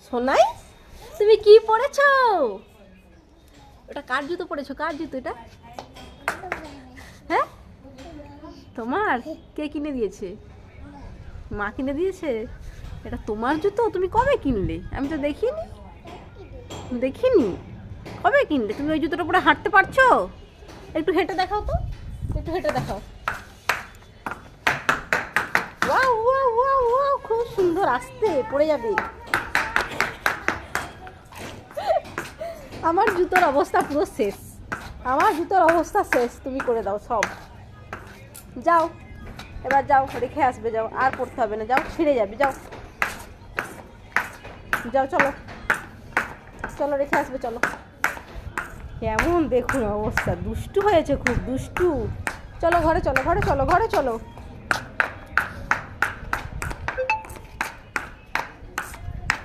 সোনাই, তুমি কি পরেছো? ওটা কার জুতো পরেছো? কার জুতো এটা? হ্যাঁ, তোমার? কে কিনে দিয়েছে? মা কিনে দিয়েছে? এটা তোমার জুতো? তুমি কবে কিনলে? আমি তো দেখিনি। দেখিনি। কবে কিনলে? তুমি ওই জুতোটা পরে হাঁটতে পারছো? একটু হেঁটে দেখাও তো, একটু হেঁটে দেখাও। ওয়াও ওয়াও ওয়াও ওয়াও, খুব সুন্দর। আস্তে, পড়ে যাবে। আমার জুতোর অবস্থা পুরো শেষ। আমার জুতোর অবস্থা শেষ। তুমি করে দাও সব। যাও, এবার যাও, রেখে আসবে। যাও, আর পড়তে হবে না। যাও, ছিঁড়ে যাবে। যাও যাও, চলো চলো, রেখে আসবে। চলো। কেমন দেখুন অবস্থা, দুষ্টু হয়েছে, খুব দুষ্টু। চলো ঘরে চলো, ঘরে চলো, ঘরে চলো।